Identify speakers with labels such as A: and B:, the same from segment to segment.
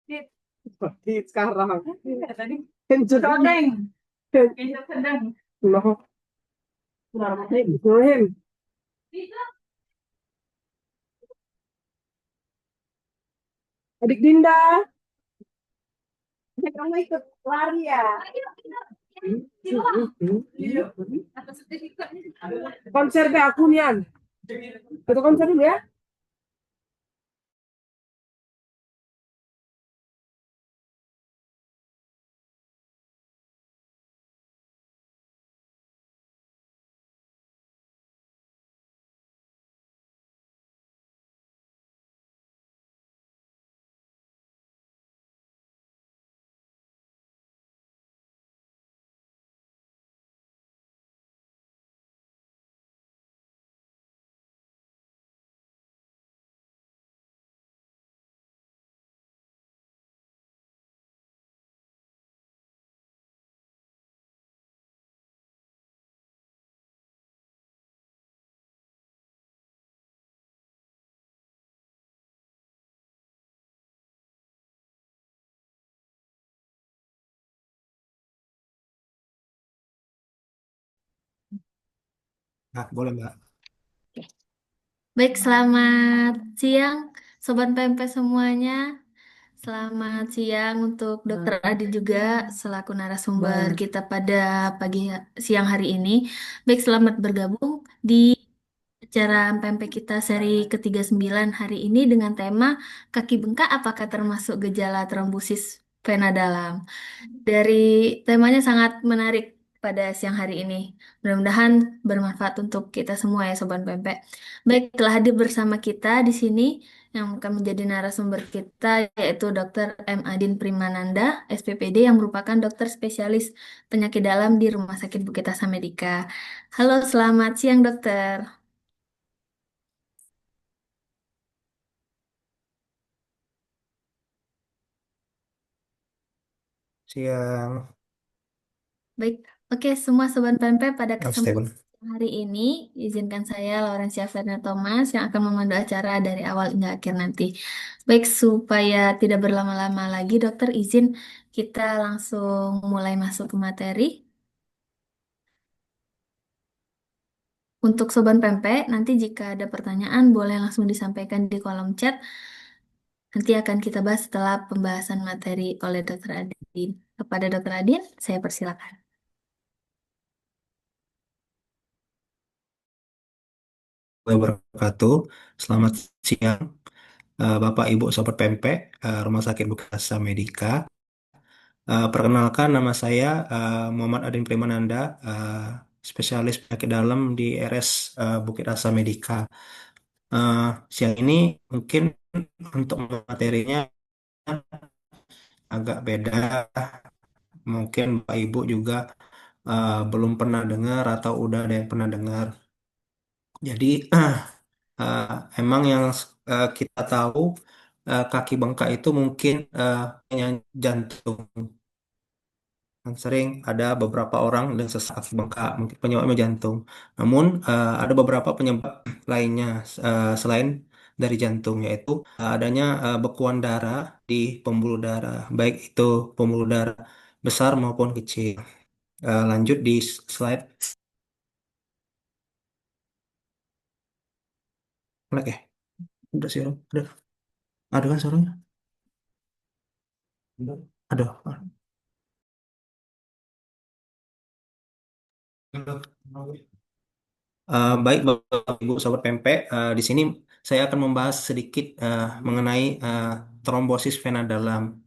A: Seperti sekarang. Tadi kencet sedang. Kencet sedang. Noh. Bismillahirrahmanirrahim. Adik Dinda, kamu ikut lari ya? Konser deh aku Nian. Itu konser dulu ya.
B: Nah, boleh Mbak.
C: Baik, selamat siang Sobat PMP semuanya. Selamat siang untuk Dokter Adi juga selaku narasumber kita pada pagi siang hari ini. Baik, selamat bergabung di acara PMP kita seri ke-39 hari ini dengan tema kaki bengkak apakah termasuk gejala trombosis vena dalam. Dari temanya sangat menarik pada siang hari ini. Mudah-mudahan bermanfaat untuk kita semua ya Sobat Pempek. Baik, telah hadir bersama kita di sini yang akan menjadi narasumber kita yaitu Dr. M. Adin Primananda, SPPD yang merupakan dokter spesialis penyakit dalam di Rumah Sakit Bukit Asam Medika. Halo, selamat siang dokter.
B: Siang,
C: Baik, oke semua Sobat Pempek pada
B: Mas
C: kesempatan
B: Steven.
C: hari ini, izinkan saya Laurencia Verna Thomas yang akan memandu acara dari awal hingga akhir nanti. Baik, supaya tidak berlama-lama lagi, dokter izin kita langsung mulai masuk ke materi. Untuk Sobat Pempek, nanti jika ada pertanyaan boleh langsung disampaikan di kolom chat. Nanti akan kita bahas setelah pembahasan materi oleh Dokter Adin. Kepada Dokter Adin, saya persilakan.
B: Wabarakatuh. Selamat siang, Bapak Ibu Sobat Pempek, Rumah Sakit Bukasa Medika. Perkenalkan nama saya Muhammad Adin Primananda, spesialis penyakit dalam di RS Bukit Asa Medika. Eh, Siang ini mungkin untuk materinya agak beda. Mungkin Bapak Ibu juga belum pernah dengar atau udah ada yang pernah dengar. Jadi eh, emang yang kita tahu kaki bengkak itu mungkin yang jantung. Yang sering ada beberapa orang dengan sesak kaki bengkak, mungkin penyebabnya jantung. Namun ada beberapa penyebab lainnya selain dari jantung, yaitu adanya bekuan darah di pembuluh darah, baik itu pembuluh darah besar maupun kecil. Lanjut di slide. Oke, udah sih, udah. Ada kan suaranya? Ada. Baik Bapak Ibu Sobat Pempek, di sini saya akan membahas sedikit mengenai trombosis vena dalam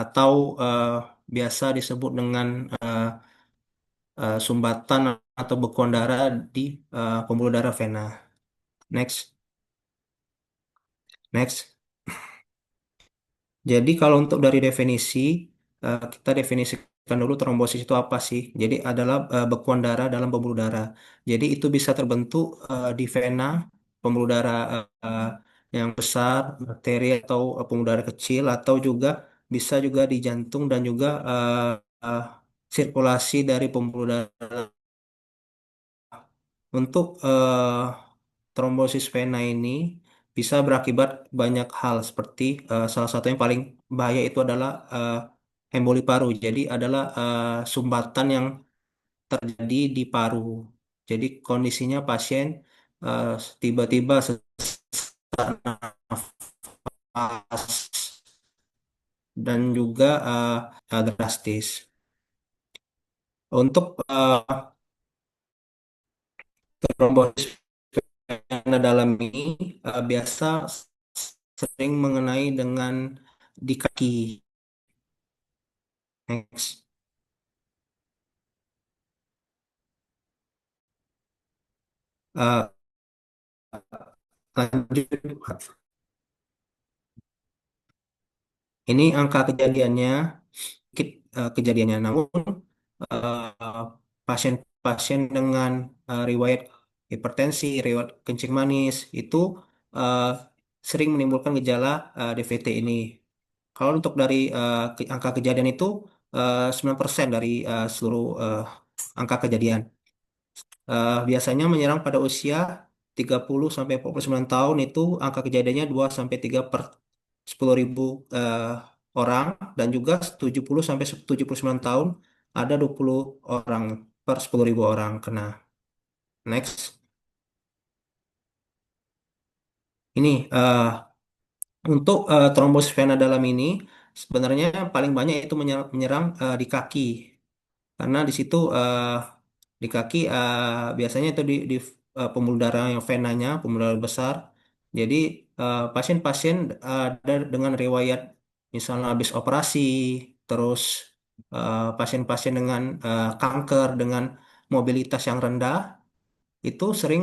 B: atau biasa disebut dengan sumbatan atau bekuan darah di pembuluh darah vena. Next, next. Jadi kalau untuk dari definisi, kita definisikan dulu trombosis itu apa sih? Jadi adalah bekuan darah dalam pembuluh darah. Jadi itu bisa terbentuk di vena, pembuluh darah yang besar, arteri atau pembuluh darah kecil, atau juga bisa juga di jantung dan juga eh, sirkulasi dari pembuluh darah. Untuk trombosis vena ini bisa berakibat banyak hal seperti salah satu yang paling bahaya itu adalah emboli paru. Jadi adalah sumbatan yang terjadi di paru. Jadi kondisinya pasien eh, tiba-tiba sesak nafas dan juga drastis. Untuk trombosis vena dalam ini biasa sering mengenai dengan di kaki. Next. Eh, lanjut. Ini angka kejadiannya, sedikit kejadiannya. Namun eh, pasien-pasien dengan riwayat hipertensi, riwayat kencing manis itu eh, sering menimbulkan gejala DVT ini. Kalau untuk dari angka kejadian itu 9% dari seluruh angka kejadian. Biasanya menyerang pada usia 30 sampai 49 tahun itu angka kejadiannya 2 sampai 3 per 10.000 orang dan juga 70 sampai 79 tahun ada 20 orang per 10.000 orang kena. Next. Ini untuk trombosis vena dalam ini sebenarnya paling banyak itu menyerang di kaki karena di situ di kaki biasanya itu di pembuluh darah yang venanya, pembuluh darah besar. Jadi pasien-pasien dengan riwayat misalnya habis operasi, terus pasien-pasien dengan kanker dengan mobilitas yang rendah itu sering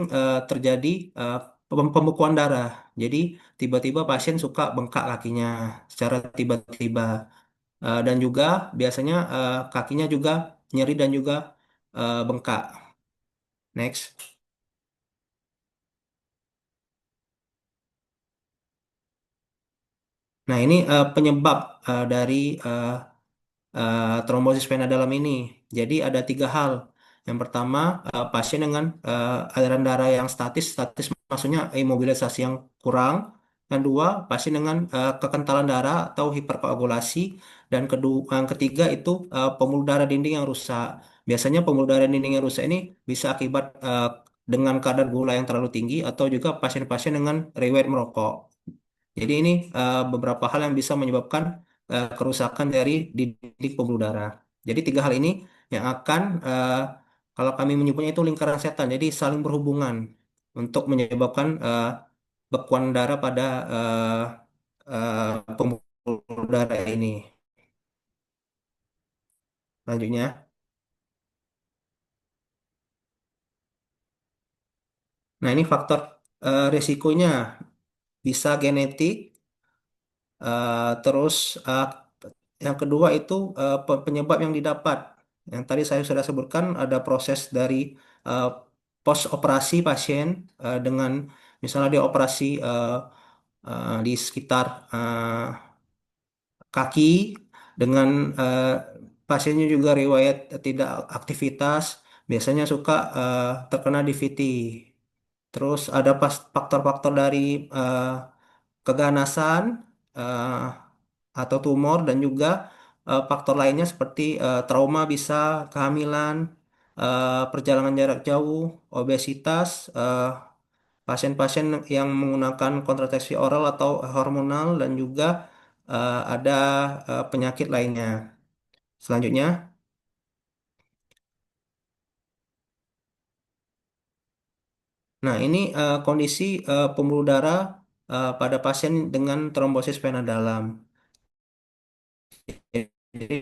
B: terjadi eh, pembekuan darah. Jadi tiba-tiba pasien suka bengkak kakinya secara tiba-tiba. Dan juga biasanya kakinya juga nyeri dan juga bengkak. Next. Nah, ini penyebab dari trombosis vena dalam ini. Jadi ada tiga hal. Yang pertama, pasien dengan aliran darah yang statis, statis maksudnya imobilisasi yang kurang. Yang dua, pasien dengan kekentalan darah atau hiperkoagulasi. Dan yang ketiga itu pembuluh darah dinding yang rusak. Biasanya pembuluh darah dinding yang rusak ini bisa akibat dengan kadar gula yang terlalu tinggi atau juga pasien-pasien dengan riwayat merokok. Jadi ini beberapa hal yang bisa menyebabkan kerusakan dari dinding pembuluh darah. Jadi tiga hal ini yang akan kalau kami menyebutnya itu lingkaran setan. Jadi saling berhubungan untuk menyebabkan bekuan darah pada pembuluh darah ini. Selanjutnya, nah ini faktor risikonya bisa genetik, terus yang kedua itu penyebab yang didapat. Yang tadi saya sudah sebutkan ada proses dari uh, post operasi pasien dengan misalnya dia operasi di sekitar kaki dengan uh, pasiennya juga riwayat tidak aktivitas, biasanya suka terkena DVT. Terus ada faktor-faktor dari uh, keganasan eh, atau tumor dan juga faktor lainnya seperti trauma bisa kehamilan, perjalanan jarak jauh, obesitas, pasien-pasien yang menggunakan kontrasepsi oral atau hormonal dan juga ada penyakit lainnya. Selanjutnya, nah ini kondisi pembuluh darah pada pasien dengan trombosis vena dalam. Jadi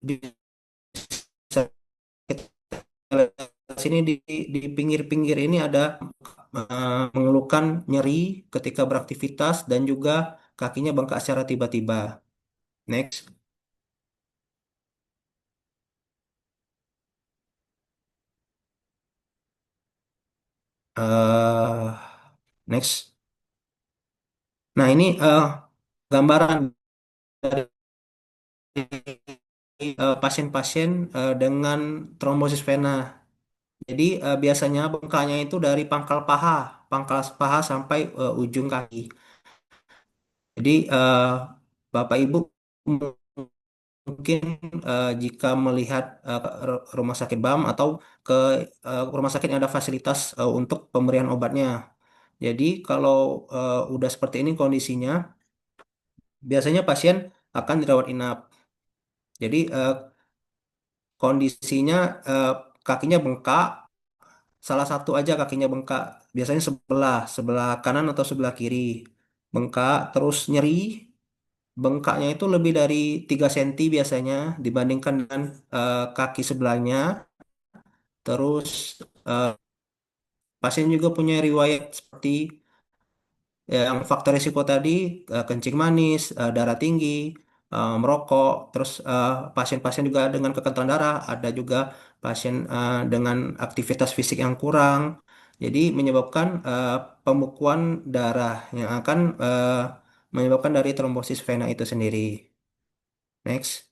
B: bisa sini di pinggir-pinggir ini ada mengeluhkan nyeri ketika beraktivitas dan juga kakinya bengkak secara tiba-tiba. Next. eh Next. Nah, ini gambaran dari pasien-pasien dengan trombosis vena. Jadi biasanya bengkaknya itu dari pangkal paha sampai ujung kaki. Jadi Bapak Ibu mungkin jika melihat ke rumah sakit BAM atau ke rumah sakit yang ada fasilitas untuk pemberian obatnya. Jadi kalau udah seperti ini kondisinya, biasanya pasien akan dirawat inap. Jadi kondisinya eh, kakinya bengkak, salah satu aja kakinya bengkak. Biasanya sebelah, sebelah kanan atau sebelah kiri. Bengkak, terus nyeri. Bengkaknya itu lebih dari 3 senti biasanya dibandingkan dengan kaki sebelahnya. Terus pasien juga punya riwayat seperti yang faktor risiko tadi, kencing manis, darah tinggi, merokok, terus pasien-pasien juga dengan kekentelan darah, ada juga pasien dengan aktivitas fisik yang kurang. Jadi menyebabkan pembekuan darah yang akan menyebabkan dari trombosis vena itu sendiri. Next.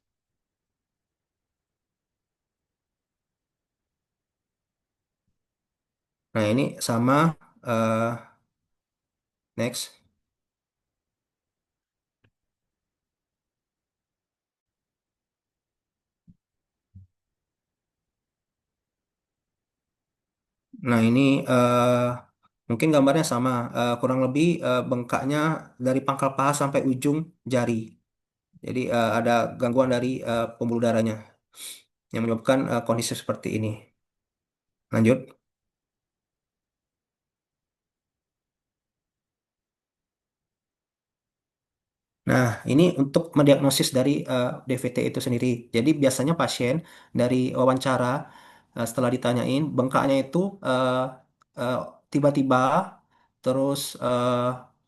B: Nah, ini sama eh, next. Nah, ini mungkin gambarnya sama. Kurang lebih bengkaknya dari pangkal paha sampai ujung jari. Jadi ada gangguan dari pembuluh darahnya yang menyebabkan kondisi seperti ini. Lanjut. Nah, ini untuk mendiagnosis dari DVT itu sendiri. Jadi biasanya pasien dari wawancara setelah ditanyain bengkaknya itu eh, tiba-tiba terus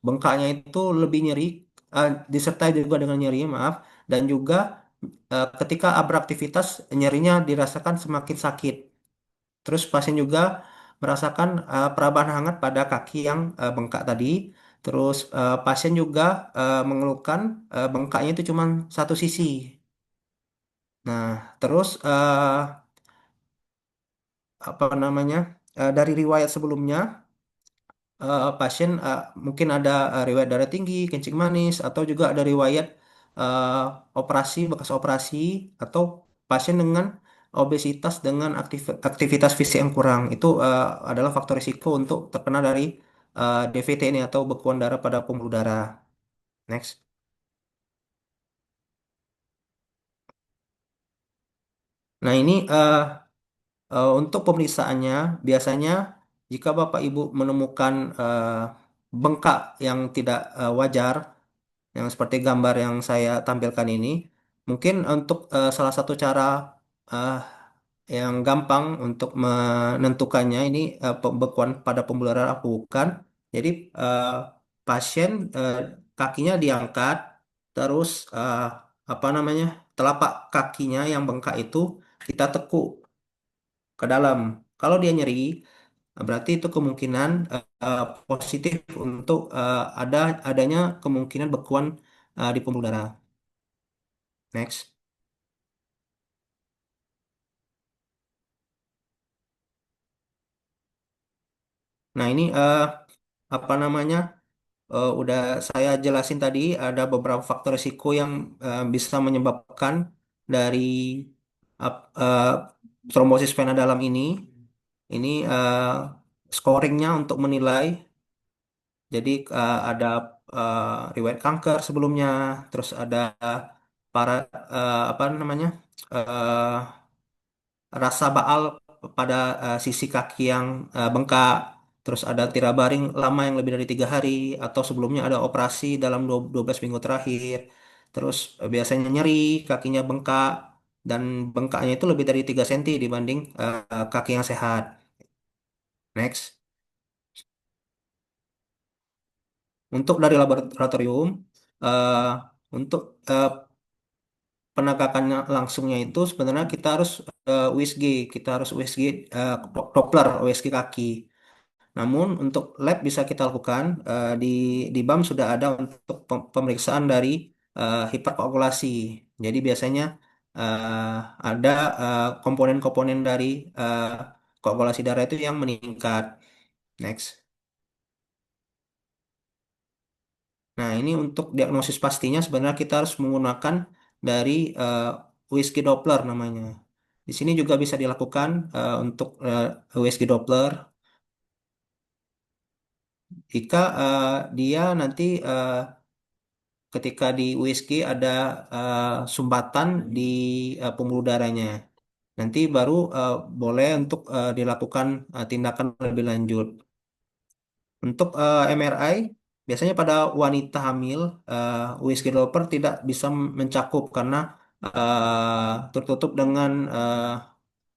B: bengkaknya itu lebih nyeri disertai juga dengan nyeri, maaf, dan juga ketika beraktivitas nyerinya dirasakan semakin sakit. Terus pasien juga merasakan perabahan hangat pada kaki yang bengkak tadi. Terus pasien juga mengeluhkan bengkaknya itu cuma satu sisi. Nah, terus apa namanya? Dari riwayat sebelumnya pasien mungkin ada riwayat darah tinggi, kencing manis, atau juga ada riwayat eh, operasi, bekas operasi, atau pasien dengan obesitas dengan aktivitas fisik yang kurang. Itu adalah faktor risiko untuk terkena dari DVT ini atau bekuan darah pada pembuluh darah. Next. Nah, ini untuk pemeriksaannya biasanya jika Bapak Ibu menemukan bengkak yang tidak wajar, yang seperti gambar yang saya tampilkan ini, mungkin untuk salah satu cara eh, yang gampang untuk menentukannya ini pembekuan pada pembuluh darah apa bukan. Jadi eh, pasien kakinya diangkat, terus apa namanya telapak kakinya yang bengkak itu kita tekuk ke dalam. Kalau dia nyeri, berarti itu kemungkinan positif untuk adanya kemungkinan bekuan di pembuluh darah. Next. Nah, ini apa namanya? Udah saya jelasin tadi ada beberapa faktor risiko yang bisa menyebabkan dari eh, trombosis vena dalam ini. Ini scoringnya untuk menilai. Jadi ada riwayat kanker sebelumnya, terus ada para apa namanya eh, rasa baal pada sisi kaki yang bengkak, terus ada tirabaring lama yang lebih dari 3 hari, atau sebelumnya ada operasi dalam 12 minggu terakhir, terus biasanya nyeri, kakinya bengkak, dan bengkaknya itu lebih dari 3 senti dibanding kaki yang sehat. Next. Untuk dari laboratorium, eh, untuk penegakannya langsungnya itu sebenarnya kita harus USG, kita harus USG Doppler, USG kaki. Namun untuk lab bisa kita lakukan di BAM sudah ada untuk pemeriksaan dari hiperkoagulasi. Jadi biasanya ada komponen-komponen dari koagulasi darah itu yang meningkat. Next. Nah, ini untuk diagnosis pastinya sebenarnya kita harus menggunakan dari USG Doppler namanya. Di sini juga bisa dilakukan untuk USG Doppler jika dia nanti ketika di USG ada sumbatan di pembuluh darahnya. Nanti baru boleh untuk dilakukan tindakan lebih lanjut. Untuk MRI, biasanya pada wanita hamil, USG Doppler tidak bisa mencakup karena tertutup dengan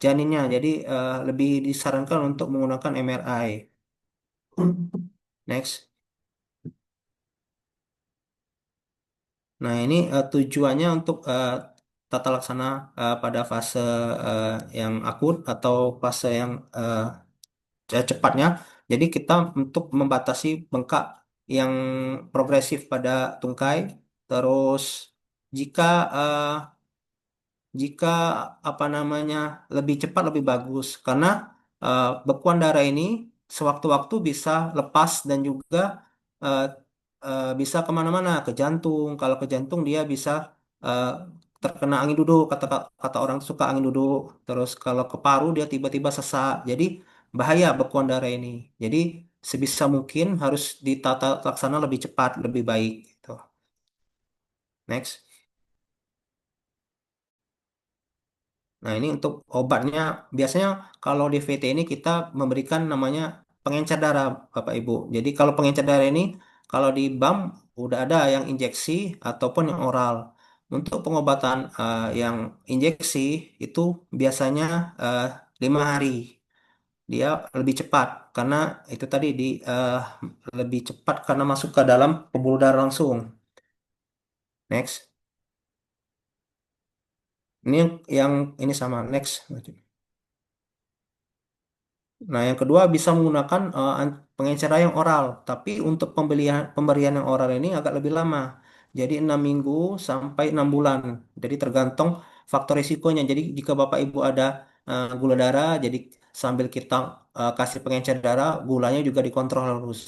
B: janinnya. Jadi lebih disarankan untuk menggunakan MRI. Next. Nah, ini tujuannya untuk tata laksana pada fase eh, yang akut atau fase yang cepatnya. Jadi kita untuk membatasi bengkak yang progresif pada tungkai. Terus jika eh, jika apa namanya lebih cepat lebih bagus karena bekuan darah ini sewaktu-waktu bisa lepas dan juga eh, bisa kemana-mana ke jantung. Kalau ke jantung dia bisa eh, terkena angin duduk kata kata orang suka angin duduk. Terus kalau ke paru dia tiba-tiba sesak. Jadi bahaya bekuan darah ini. Jadi sebisa mungkin harus ditata laksana lebih cepat lebih baik. Gitu. Next. Nah, ini untuk obatnya, biasanya kalau di VT ini kita memberikan namanya pengencer darah, Bapak Ibu. Jadi kalau pengencer darah ini, kalau di BAM udah ada yang injeksi ataupun yang oral. Untuk pengobatan yang injeksi itu biasanya eh, 5 hari. Dia lebih cepat karena itu tadi lebih cepat karena masuk ke dalam pembuluh darah langsung. Next. Ini yang ini sama. Next. Nah, yang kedua bisa menggunakan pengencer yang oral, tapi untuk pemberian yang oral ini agak lebih lama. Jadi 6 minggu sampai 6 bulan. Jadi tergantung faktor risikonya. Jadi jika Bapak Ibu ada gula darah, jadi sambil kita kasih pengencer darah, gulanya juga dikontrol harus.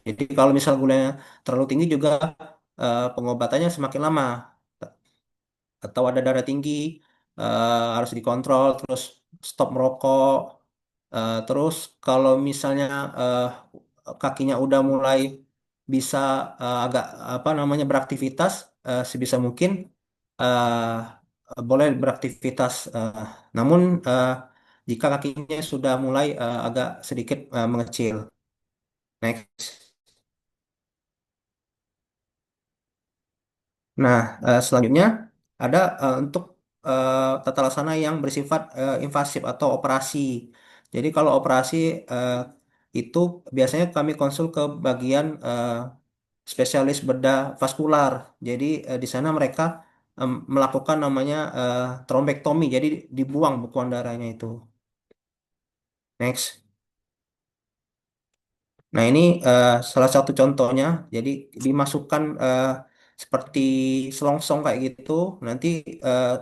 B: Jadi kalau misal gulanya terlalu tinggi juga pengobatannya semakin lama. Atau ada darah tinggi, harus dikontrol, terus stop merokok. Terus kalau misalnya eh, kakinya udah mulai bisa agak apa namanya beraktivitas, sebisa mungkin boleh beraktivitas. Namun jika kakinya sudah mulai agak sedikit mengecil. Next. Nah, selanjutnya ada untuk tata laksana yang bersifat invasif atau operasi. Jadi kalau operasi eh, itu biasanya kami konsul ke bagian spesialis bedah vaskular. Jadi di sana mereka melakukan namanya trombektomi. Jadi dibuang bekuan darahnya itu. Next. Nah, ini salah satu contohnya. Jadi dimasukkan seperti selongsong kayak gitu. Nanti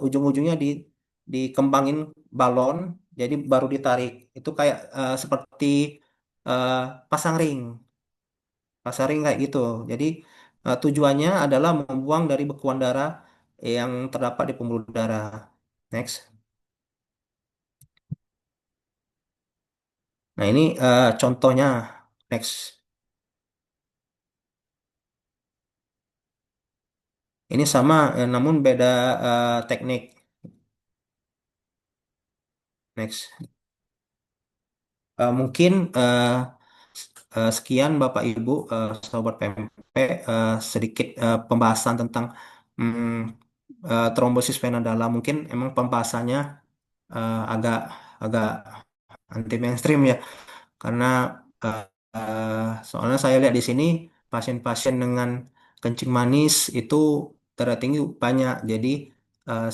B: ujung-ujungnya dikembangin balon. Jadi baru ditarik. Itu kayak seperti eh, pasang ring, pasang ring kayak gitu. Jadi tujuannya adalah membuang dari bekuan darah yang terdapat di pembuluh darah. Next. Nah, ini contohnya. Next. Ini sama, namun beda teknik. Next. Mungkin sekian Bapak Ibu Sobat PMP sedikit pembahasan tentang mm, trombosis vena dalam. Mungkin emang pembahasannya agak agak anti mainstream ya karena eh, soalnya saya lihat di sini pasien-pasien dengan kencing manis itu darah tinggi banyak. Jadi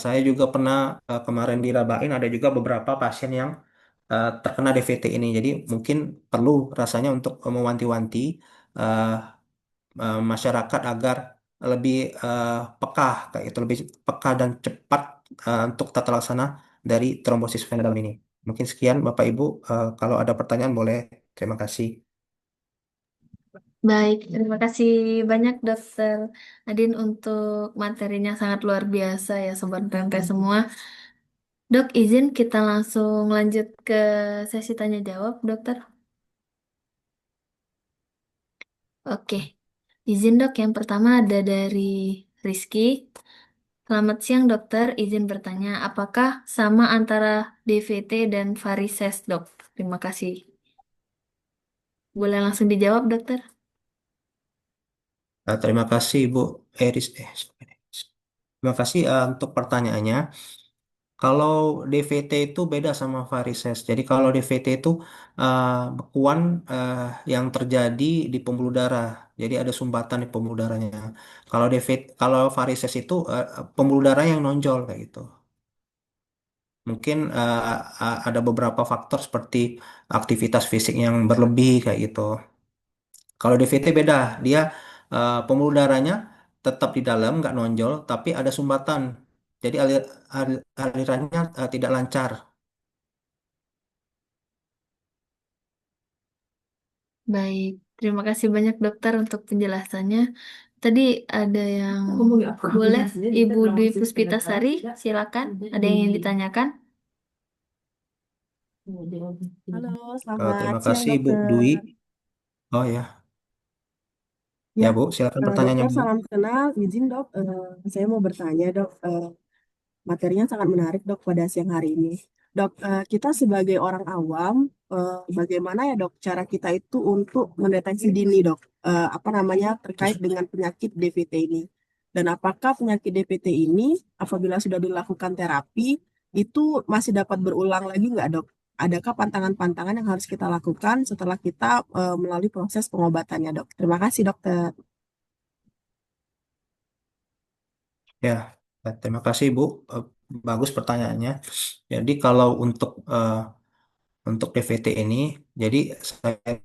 B: saya juga pernah kemarin dirabain ada juga beberapa pasien yang terkena DVT ini. Jadi mungkin perlu rasanya untuk mewanti-wanti eh, masyarakat agar lebih peka kayak itu lebih peka dan cepat untuk tata laksana dari trombosis vena dalam ini. Mungkin sekian Bapak Ibu. Kalau ada pertanyaan boleh. Terima kasih.
C: Baik, terima kasih banyak Dokter Adin untuk materinya sangat luar biasa ya Sobat PMP semua. Dok, izin kita langsung lanjut ke sesi tanya jawab, Dokter. Oke, izin dok, yang pertama ada dari Rizky. Selamat siang dokter, izin bertanya, apakah sama antara DVT dan varises dok? Terima kasih. Boleh langsung dijawab dokter?
B: Terima kasih Ibu Eris. Terima kasih untuk pertanyaannya. Kalau DVT itu beda sama varises. Jadi kalau DVT itu uh, bekuan uh, yang terjadi di pembuluh darah. Jadi ada sumbatan di pembuluh darahnya. Kalau DVT, kalau varises itu pembuluh darah yang nonjol kayak gitu. Mungkin ada beberapa faktor seperti aktivitas fisik yang berlebih kayak gitu. Kalau DVT beda, dia pembuluh darahnya tetap di dalam, nggak nonjol, tapi ada sumbatan. Jadi alirannya tidak lancar.
C: Baik, terima kasih banyak dokter untuk penjelasannya. Tadi ada yang boleh Ibu Dwi Puspitasari, silakan. Ada yang ingin ditanyakan?
A: Halo, selamat
B: Terima
A: siang
B: kasih Ibu Dwi.
A: dokter.
B: Oh ya,
A: Ya,
B: ya Bu, silakan pertanyaannya
A: dokter
B: Bu.
A: salam kenal. Izin dok, saya mau bertanya dok. Materinya sangat menarik dok pada siang hari ini. Dok, kita sebagai orang awam, bagaimana ya dok cara kita itu untuk mendeteksi dini dok, apa namanya terkait dengan penyakit DVT ini? Dan apakah penyakit DVT ini apabila sudah dilakukan terapi itu masih dapat berulang lagi nggak dok? Adakah pantangan-pantangan yang harus kita lakukan setelah kita melalui proses pengobatannya dok? Terima kasih dokter.
B: Ya, terima kasih Bu. Bagus pertanyaannya. Jadi kalau untuk DVT ini, jadi saya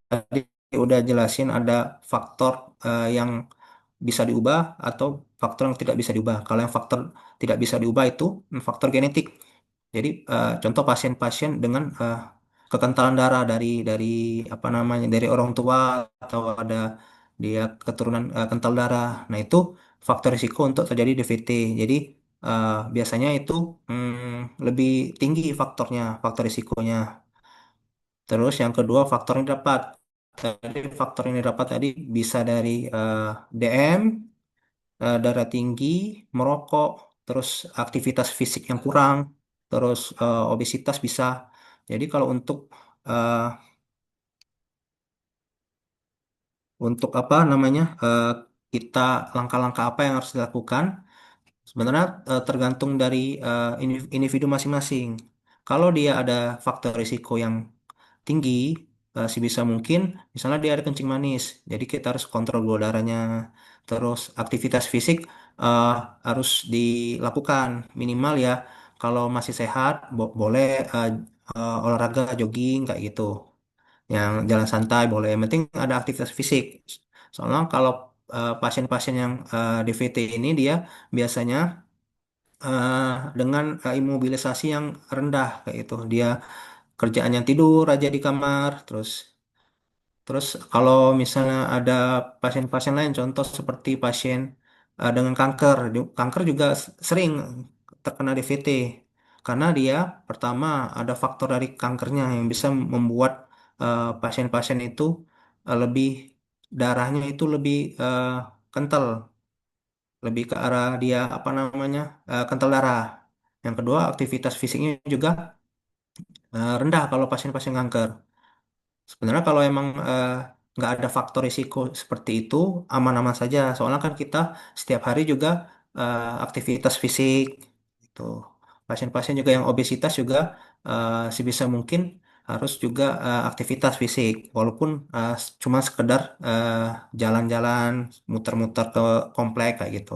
B: tadi udah jelasin ada faktor yang bisa diubah atau faktor yang tidak bisa diubah. Kalau yang faktor tidak bisa diubah itu faktor genetik. Jadi contoh pasien-pasien dengan kekentalan darah dari apa namanya dari orang tua atau ada dia keturunan kental darah. Nah itu faktor risiko untuk terjadi DVT. Jadi biasanya itu lebih tinggi faktornya, faktor risikonya. Terus yang kedua faktor yang dapat. Tadi faktor yang didapat tadi bisa dari DM, darah tinggi, merokok, terus aktivitas fisik yang kurang, terus obesitas bisa. Jadi kalau eh, untuk apa namanya kita langkah-langkah apa yang harus dilakukan, sebenarnya tergantung dari individu masing-masing. Kalau dia ada faktor risiko yang tinggi, sebisa mungkin, misalnya dia ada kencing manis, jadi kita harus kontrol gula darahnya, terus aktivitas fisik eh, harus dilakukan minimal ya, kalau masih sehat boleh olahraga jogging kayak gitu, yang jalan santai boleh, yang penting ada aktivitas fisik. Soalnya kalau pasien-pasien yang DVT ini dia biasanya dengan imobilisasi yang rendah kayak itu, dia kerjaannya tidur aja di kamar. Terus kalau misalnya ada pasien-pasien lain, contoh seperti pasien dengan kanker, kanker juga sering terkena DVT karena dia pertama ada faktor dari kankernya yang bisa membuat pasien-pasien itu lebih darahnya itu lebih kental, lebih ke arah dia apa namanya kental darah. Yang kedua aktivitas fisiknya juga rendah kalau pasien-pasien kanker. Sebenarnya kalau emang nggak ada faktor risiko seperti itu, aman-aman saja. Soalnya kan kita setiap hari juga aktivitas fisik, itu. Pasien-pasien juga yang obesitas juga sebisa mungkin harus juga aktivitas fisik, walaupun cuma sekedar jalan-jalan, muter-muter ke komplek kayak gitu.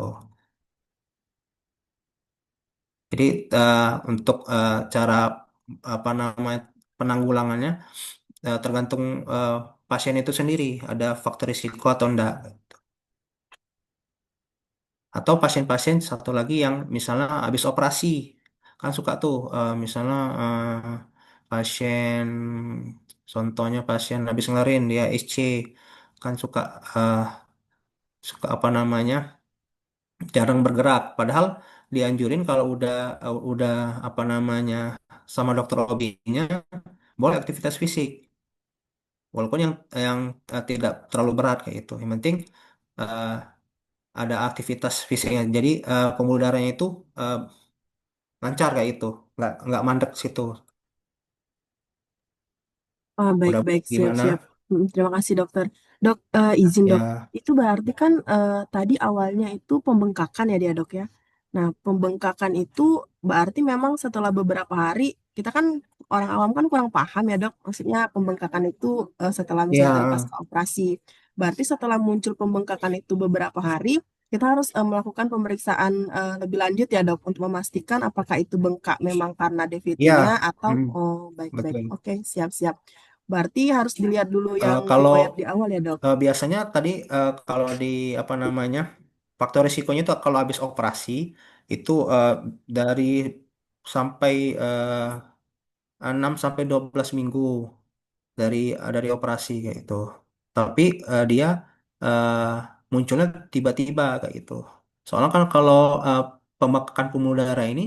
B: Jadi untuk cara apa namanya penanggulangannya tergantung pasien itu sendiri ada faktor risiko atau enggak. Atau pasien-pasien satu lagi yang misalnya habis operasi. kan suka tuh misalnya pasien, contohnya pasien habis ngelarin dia SC, kan suka eh, suka apa namanya jarang bergerak. Padahal dianjurin kalau udah apa namanya sama dokter OB-nya boleh aktivitas fisik, walaupun yang tidak terlalu berat kayak itu. Yang penting eh, ada aktivitas fisiknya. Jadi pembuluh darahnya itu eh, lancar kayak itu, nggak mandek situ.
A: Oh,
B: Udah
A: baik-baik, siap-siap.
B: gimana?
A: Terima kasih dokter. Dok, izin dok.
B: Ya,
A: Itu berarti kan tadi awalnya itu pembengkakan ya dia dok ya. Nah, pembengkakan itu berarti memang setelah beberapa hari, kita kan orang awam kan kurang paham ya dok. Maksudnya pembengkakan itu setelah misalkan
B: ya,
A: pasca operasi. Berarti setelah muncul pembengkakan itu beberapa hari, kita harus melakukan pemeriksaan lebih lanjut ya dok untuk memastikan apakah itu bengkak memang karena DVT-nya
B: ya,
A: atau
B: mm,
A: oh baik-baik.
B: betul.
A: Oke, siap-siap. Berarti harus dilihat dulu yang
B: Kalau
A: riwayat di awal ya, Dok.
B: biasanya tadi kalau di apa namanya faktor risikonya itu kalau habis operasi itu dari sampai 6 sampai 12 minggu dari operasi kayak itu. Tapi dia eh, munculnya tiba-tiba kayak itu. Soalnya kan kalau eh, pembekakan pembuluh darah ini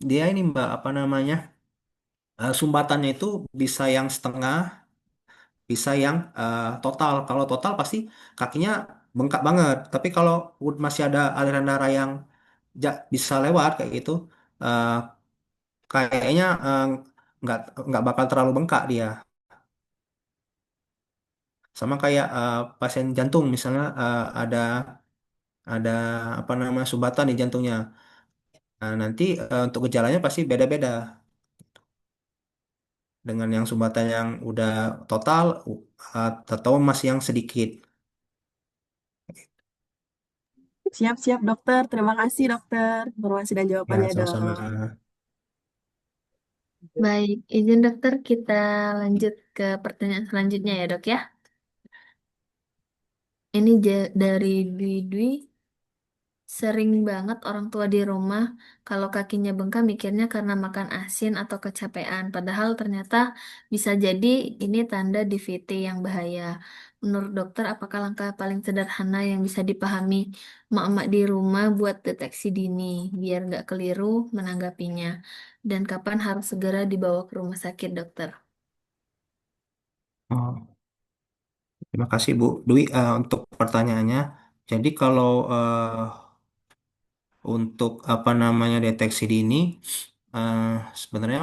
B: dia ini Mbak apa namanya sumbatannya itu bisa yang setengah, bisa yang total. Kalau total pasti kakinya bengkak banget. Tapi kalau masih ada aliran darah yang bisa lewat kayak gitu, eh, kayaknya nggak nggak bakal terlalu bengkak dia. Sama kayak pasien jantung misalnya ada apa nama sumbatan di jantungnya. Nah, nanti untuk gejalanya pasti beda-beda dengan yang sumbatan yang udah total atau masih yang sedikit.
A: Siap-siap, Dokter. Terima kasih, Dokter. Informasi dan
B: Ya,
A: jawabannya,
B: sama-sama.
A: Dok.
C: Baik, izin dokter kita lanjut ke pertanyaan selanjutnya ya dok ya. Ini dari Dwi Dwi. Sering banget orang tua di rumah kalau kakinya bengkak mikirnya karena makan asin atau kecapean. Padahal ternyata bisa jadi ini tanda DVT yang bahaya. Menurut dokter, apakah langkah paling sederhana yang bisa dipahami emak-emak di rumah buat deteksi dini biar nggak keliru menanggapinya? Dan kapan harus segera dibawa ke rumah sakit dokter?
B: Oh, terima kasih Bu Dwi untuk pertanyaannya. Jadi kalau untuk apa namanya deteksi dini, eh, sebenarnya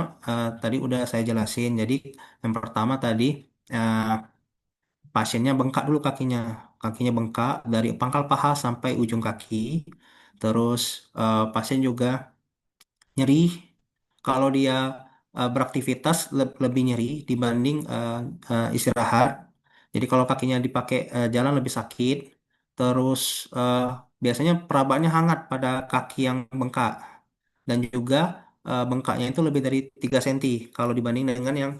B: tadi udah saya jelasin. Jadi yang pertama tadi eh, pasiennya bengkak dulu kakinya. Kakinya bengkak dari pangkal paha sampai ujung kaki. Terus pasien juga nyeri. Kalau dia beraktivitas lebih nyeri dibanding istirahat. Jadi kalau kakinya dipakai jalan lebih sakit. Terus biasanya perabaannya hangat pada kaki yang bengkak. Dan juga bengkaknya itu lebih dari 3 cm kalau dibanding dengan yang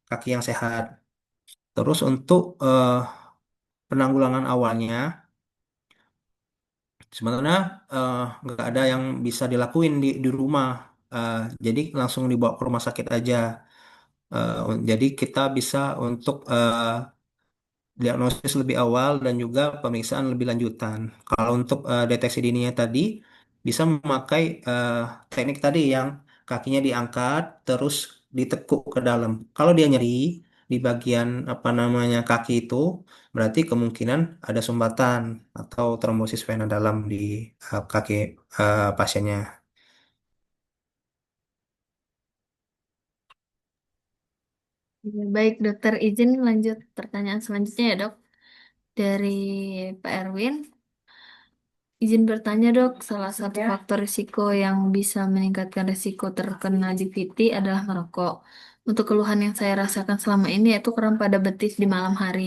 B: kaki yang sehat. Terus untuk penanggulangan awalnya, sebenarnya nggak ada yang bisa dilakuin di rumah. Eh, jadi langsung dibawa ke rumah sakit aja. Jadi kita bisa untuk diagnosis lebih awal dan juga pemeriksaan lebih lanjutan. Kalau untuk deteksi dininya tadi bisa memakai teknik tadi yang kakinya diangkat terus ditekuk ke dalam. Kalau dia nyeri di bagian apa namanya kaki itu berarti kemungkinan ada sumbatan atau trombosis vena dalam di kaki pasiennya.
C: Ya, baik dokter, izin lanjut pertanyaan selanjutnya ya dok. Dari Pak Erwin. Izin bertanya dok, salah satu faktor risiko yang bisa meningkatkan risiko terkena DVT adalah merokok. Untuk keluhan yang saya rasakan selama ini yaitu kram pada betis di malam hari.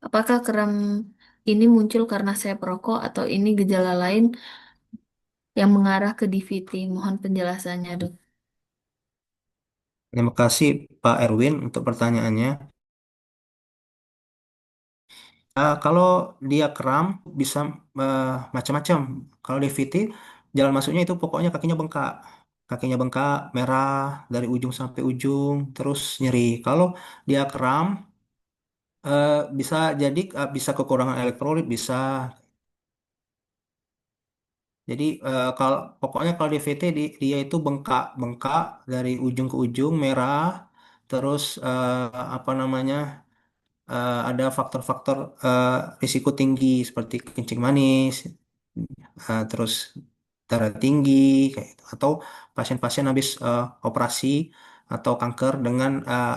C: Apakah kram ini muncul karena saya perokok atau ini gejala lain yang mengarah ke DVT? Mohon penjelasannya dok.
B: Terima kasih Pak Erwin untuk pertanyaannya. Kalau dia kram bisa macam-macam. Kalau DVT jalan masuknya itu pokoknya kakinya bengkak. kakinya bengkak, merah dari ujung sampai ujung, terus nyeri. Kalau dia kram, bisa jadi bisa kekurangan elektrolit, bisa. Jadi kalau pokoknya kalau DVT dia itu bengkak, bengkak dari ujung ke ujung, merah, terus apa namanya? Ada faktor-faktor eh, risiko tinggi seperti kencing manis, terus darah tinggi, kayak gitu. Atau pasien-pasien habis operasi atau kanker dengan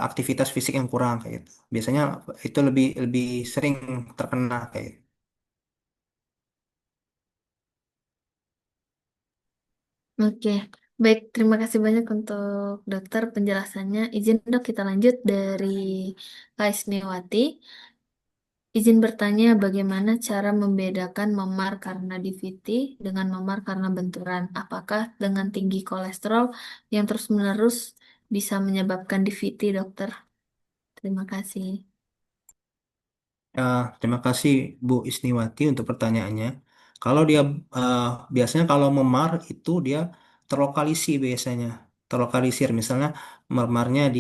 B: aktivitas fisik yang kurang kayak gitu. Biasanya itu lebih lebih sering terkena kayak gitu.
C: Oke, baik. Terima kasih banyak untuk dokter penjelasannya. Izin dok kita lanjut dari Kak Isniwati. Izin bertanya bagaimana cara membedakan memar karena DVT dengan memar karena benturan? Apakah dengan tinggi kolesterol yang terus-menerus bisa menyebabkan DVT, dokter? Terima kasih.
B: Terima kasih Bu Isniwati untuk pertanyaannya. Kalau dia eh, biasanya kalau memar itu dia terlokalisir biasanya, terlokalisir misalnya memarnya di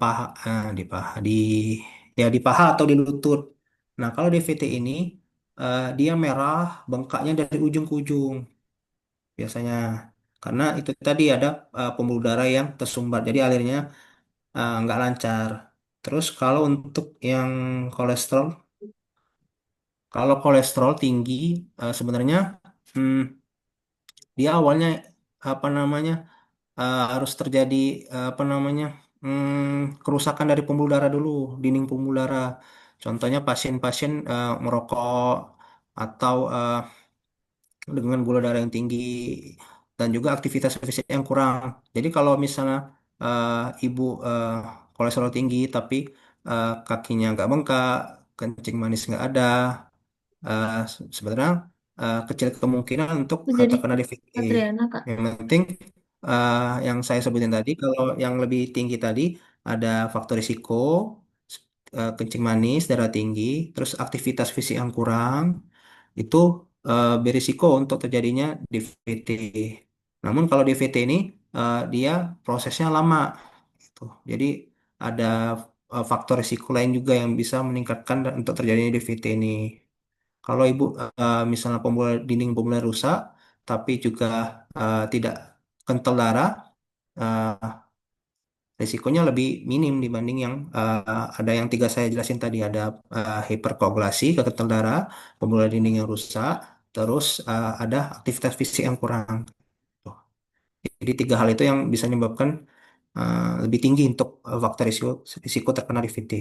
B: paha, di paha atau di lutut. Nah kalau DVT ini dia merah bengkaknya dari ujung ke ujung biasanya karena itu tadi ada pembuluh darah yang tersumbat, jadi alirnya nggak lancar. Terus kalau untuk yang kolesterol kalau kolesterol tinggi, sebenarnya hmm, dia awalnya apa namanya harus terjadi apa namanya kerusakan dari pembuluh darah dulu, dinding pembuluh darah. Contohnya pasien-pasien merokok atau dengan gula darah yang tinggi dan juga aktivitas fisik yang kurang. Jadi kalau misalnya ibu kolesterol tinggi tapi kakinya nggak bengkak, kencing manis nggak ada, sebenarnya kecil kemungkinan untuk
C: Oh, jadi
B: terkena DVT.
C: Adriana, Kak.
B: Yang penting yang saya sebutin tadi, kalau yang lebih tinggi tadi ada faktor risiko, kencing manis, darah tinggi, terus aktivitas fisik yang kurang, itu berisiko untuk terjadinya DVT. Namun kalau DVT ini dia prosesnya lama, gitu. Jadi ada faktor risiko lain juga yang bisa meningkatkan untuk terjadinya DVT ini. Kalau ibu misalnya dinding pembuluh rusak, tapi juga tidak kental darah, eh, risikonya lebih minim dibanding yang ada yang tiga saya jelasin tadi. Ada hiperkoagulasi, kekental darah, pembuluh dinding yang rusak, terus ada aktivitas fisik yang kurang. Tuh. Jadi tiga hal itu yang bisa menyebabkan lebih tinggi untuk faktor risiko terkena DVT.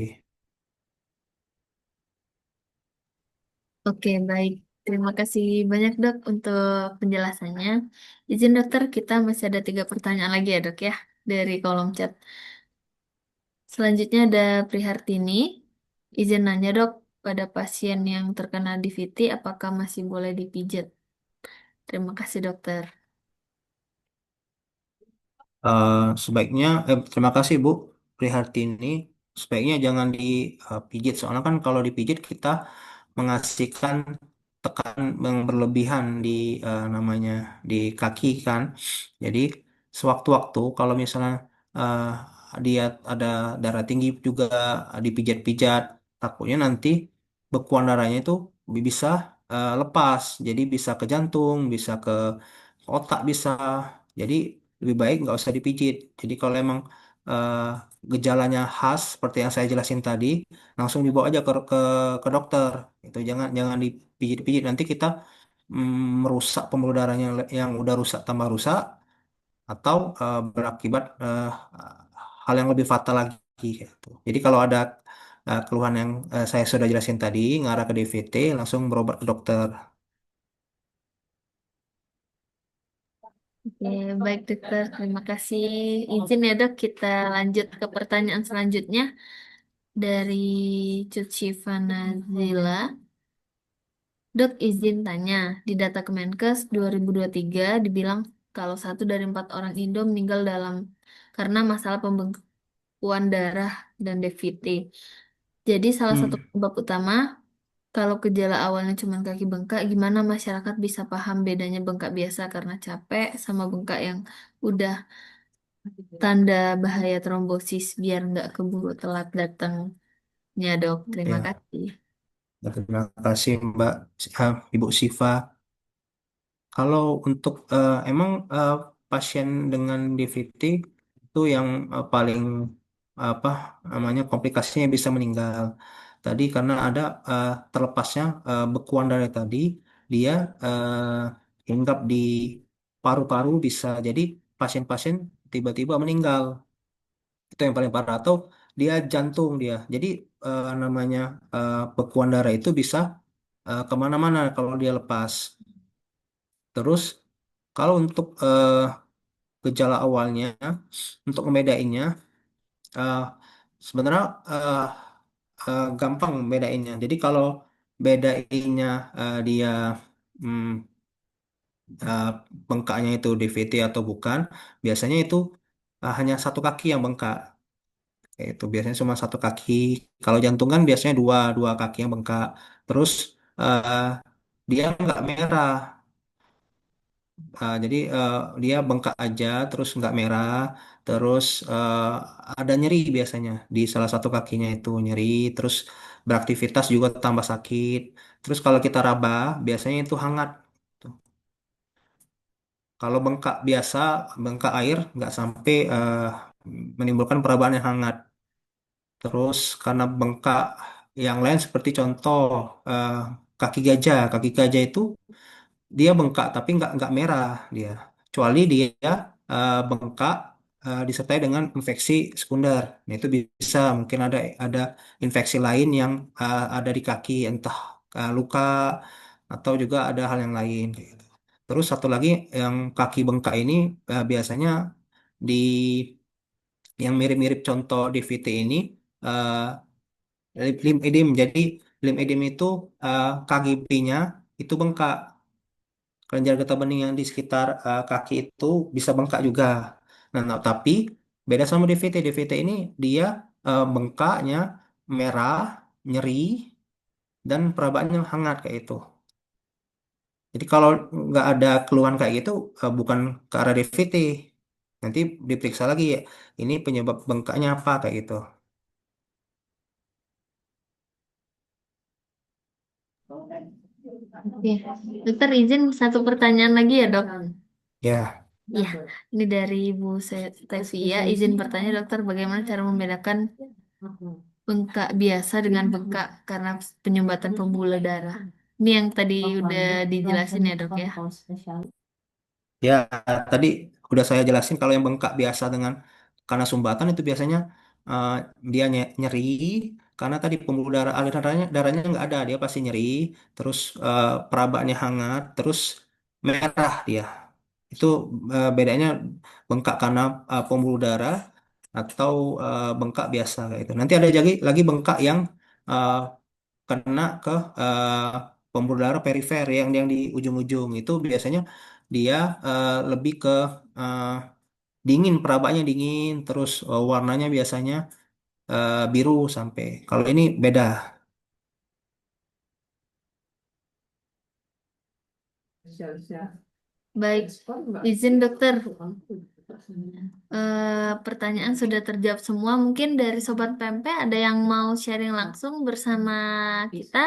C: Oke, baik. Terima kasih banyak dok untuk penjelasannya. Izin dokter, kita masih ada 3 pertanyaan lagi ya dok ya dari kolom chat. Selanjutnya ada Prihartini. Izin nanya dok, pada pasien yang terkena DVT apakah masih boleh dipijat? Terima kasih dokter.
B: Terima kasih Bu Prihartini. Sebaiknya jangan dipijit, soalnya kan kalau dipijit kita mengasihkan tekan yang berlebihan di namanya di kaki kan. Jadi sewaktu-waktu kalau misalnya eh, dia ada darah tinggi juga dipijat-pijat, takutnya nanti bekuan darahnya itu bisa lepas, jadi bisa ke jantung, bisa ke otak bisa. Jadi lebih baik nggak usah dipijit. Jadi kalau emang eh, gejalanya khas seperti yang saya jelasin tadi, langsung dibawa aja ke dokter. Itu jangan jangan dipijit-pijit. Nanti kita merusak pembuluh darahnya yang udah rusak tambah rusak atau berakibat hal yang lebih fatal lagi gitu. Jadi kalau ada keluhan yang saya sudah jelasin tadi, ngarah ke DVT, langsung berobat ke dokter.
C: Oke, baik dokter. Terima kasih. Izin ya dok, kita lanjut ke pertanyaan selanjutnya dari Cuciva Nazila. Dok, izin tanya, di data Kemenkes 2023 dibilang kalau 1 dari 4 orang Indo meninggal karena masalah pembekuan darah dan DVT. Jadi salah satu
B: Hmm.
C: penyebab utama Kalau gejala awalnya cuma kaki bengkak, gimana masyarakat bisa paham bedanya bengkak biasa karena capek sama bengkak yang udah tanda bahaya trombosis biar nggak keburu telat datangnya dok. Terima
B: Ya,
C: kasih.
B: terima kasih Mbak Ibu Siva. Kalau untuk emang pasien dengan DVT itu yang paling apa namanya komplikasinya bisa meninggal. Tadi karena ada terlepasnya bekuan darah tadi, dia hinggap di paru-paru bisa jadi pasien-pasien tiba-tiba meninggal. Itu yang paling parah atau dia jantung dia. Jadi namanya bekuan darah itu bisa kemana-mana kalau dia lepas. Terus kalau untuk gejala awalnya, untuk membedainnya, eh, sebenarnya gampang bedainnya. Jadi kalau bedainnya dia hmm, eh, bengkaknya itu DVT atau bukan, biasanya itu hanya satu kaki yang bengkak. Itu biasanya cuma satu kaki. Kalau jantung kan biasanya dua dua kaki yang bengkak. Terus eh, dia nggak merah. Jadi dia bengkak aja, terus nggak merah, terus ada nyeri biasanya di salah satu kakinya itu nyeri, terus beraktivitas juga tambah sakit. Terus kalau kita raba, biasanya itu hangat. Tuh. Kalau bengkak biasa, bengkak air nggak sampai menimbulkan perabaan yang hangat. Terus karena bengkak yang lain seperti contoh eh, kaki gajah itu dia bengkak tapi nggak merah dia kecuali dia bengkak disertai dengan infeksi sekunder. Nah itu bisa mungkin ada infeksi lain yang ada di kaki entah luka atau juga ada hal yang lain kayak gitu. Terus satu lagi yang kaki bengkak ini biasanya di yang mirip-mirip contoh DVT ini eh, limfedem. Jadi limfedem itu KGP-nya itu bengkak. Kelenjar getah bening yang di sekitar kaki itu bisa bengkak juga. Nah, tapi beda sama DVT. DVT ini dia bengkaknya merah, nyeri, dan perabaannya hangat kayak itu. Jadi kalau nggak ada keluhan kayak gitu, bukan ke arah DVT. Nanti diperiksa lagi ya, ini penyebab bengkaknya apa kayak gitu.
C: Oke, dokter izin satu pertanyaan lagi ya dok.
B: Ya,
C: Ya, ini dari Ibu Stevia. Izin bertanya dokter, bagaimana cara membedakan bengkak biasa dengan bengkak karena penyumbatan pembuluh darah? Ini yang tadi udah dijelasin ya dok ya.
B: ya tadi udah saya jelasin kalau yang bengkak biasa dengan karena sumbatan itu biasanya eh, dia nyeri karena tadi pembuluh darah aliran darahnya nggak ada dia pasti nyeri terus perabaannya hangat terus merah dia itu bedanya bengkak karena pembuluh darah atau bengkak biasa kayak itu. Nanti ada lagi bengkak yang eh, kena ke pembuluh darah perifer yang di ujung-ujung itu biasanya dia lebih ke eh, dingin, perabaannya dingin, terus warnanya biasanya biru sampai. Kalau ini beda.
C: Baik, izin dokter. Pertanyaan sudah terjawab semua. Mungkin dari Sobat PMP ada yang mau sharing langsung bersama kita.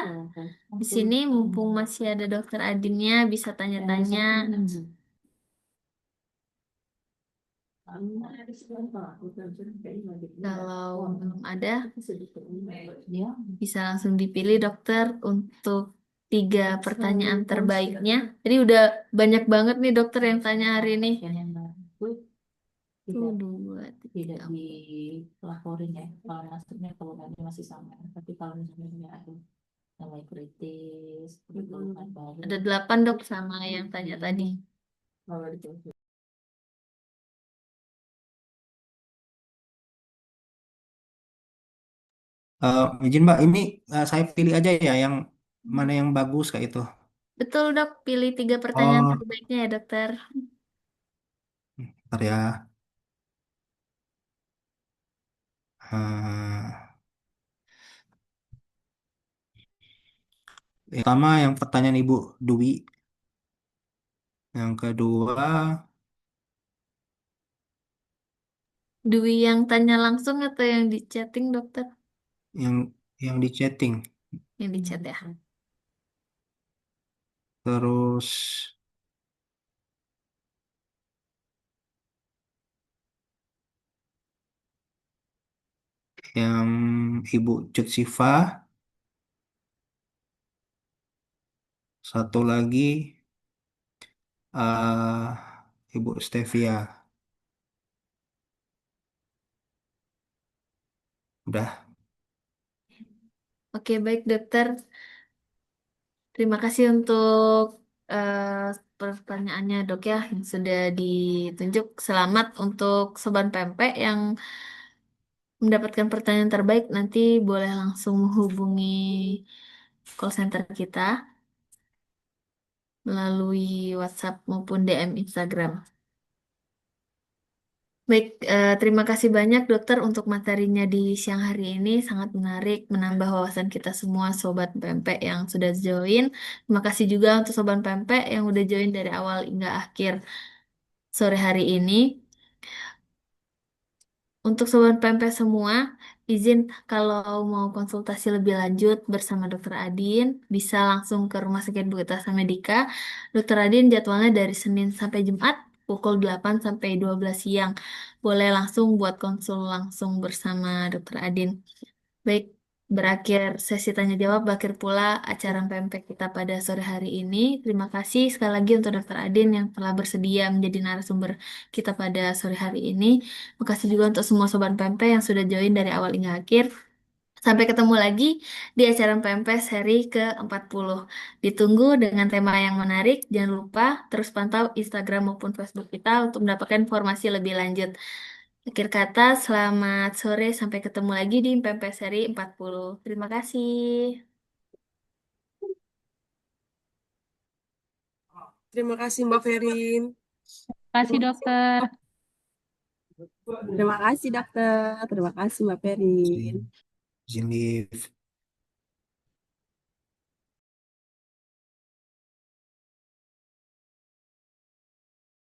C: Di sini mumpung masih ada dokter Adinnya bisa tanya-tanya. Kalau belum ada, bisa langsung dipilih dokter untuk 3 pertanyaan terbaiknya. Jadi udah banyak banget nih dokter yang tanya hari ini. Tuh, dua, tiga. Ada 8 dok sama yang tanya tadi.
B: Izin Mbak, ini saya pilih aja ya yang mana yang bagus kayak itu.
C: Betul dok, pilih 3 pertanyaan
B: Oh,
C: terbaiknya ya dokter.
B: bentar ya. Eh, Yang pertama yang pertanyaan Ibu Dwi. Yang kedua
C: Dwi yang tanya langsung atau yang di chatting, dokter?
B: yang yang di chatting.
C: Yang di chat ya.
B: Terus yang Ibu Cut Sifa. Satu lagi Ibu Stevia. Udah.
C: Oke, baik dokter. Terima kasih untuk pertanyaannya dok ya yang sudah ditunjuk. Selamat untuk Sobat Pempek yang mendapatkan pertanyaan terbaik. Nanti boleh langsung menghubungi call center kita melalui WhatsApp maupun DM Instagram. Baik, terima kasih banyak dokter untuk materinya di siang hari ini. Sangat menarik, menambah wawasan kita semua Sobat Pempek yang sudah join. Terima kasih juga untuk Sobat Pempek yang udah join dari awal hingga akhir sore hari ini. Untuk Sobat Pempek semua, izin kalau mau konsultasi lebih lanjut bersama Dokter Adin, bisa langsung ke Rumah Sakit Bukit Medika. Dokter Adin jadwalnya dari Senin sampai Jumat, pukul 8 sampai 12 siang. Boleh langsung buat konsul langsung bersama Dokter Adin. Baik, berakhir sesi tanya jawab, berakhir pula acara pempek kita pada sore hari ini. Terima kasih sekali lagi untuk Dokter Adin yang telah bersedia menjadi narasumber kita pada sore hari ini. Terima kasih juga untuk semua sobat pempek yang sudah join dari awal hingga akhir. Sampai ketemu lagi di acara pempek seri ke-40. Ditunggu dengan tema yang menarik. Jangan lupa terus pantau Instagram maupun Facebook kita untuk mendapatkan informasi lebih lanjut. Akhir kata, selamat sore. Sampai ketemu lagi di PMP Seri 40. Terima kasih.
A: Terima kasih Mbak Ferin.
D: Kasih dokter.
A: Terima kasih dokter. Terima kasih Mbak Ferin.
B: Izin live.